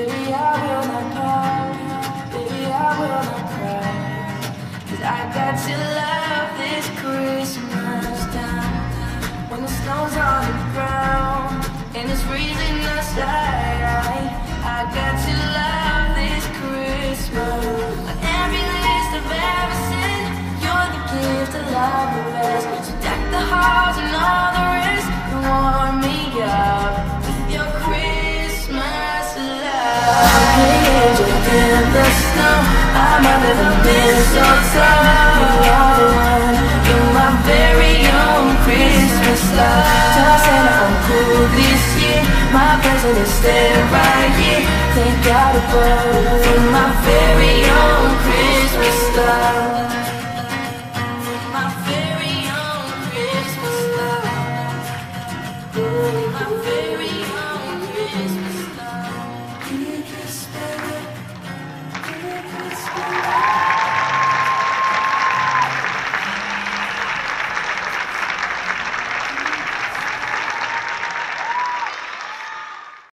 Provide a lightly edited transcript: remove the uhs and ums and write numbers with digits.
Baby, I will not pout. Baby, I will not cry. 'Cause I got to love this Christmas time. When the snow's on the ground and it's freezing outside, I got to love this Christmas. Like every list I've ever seen, you're the gift of love the best. So deck the halls and all the rest and warm me up with your Christmas love. I'm the angel in the snow, I'm under the mistletoe. You are the one, you're my very own Christmas love. Tell Santa I'm cool this year, my present is staying right here.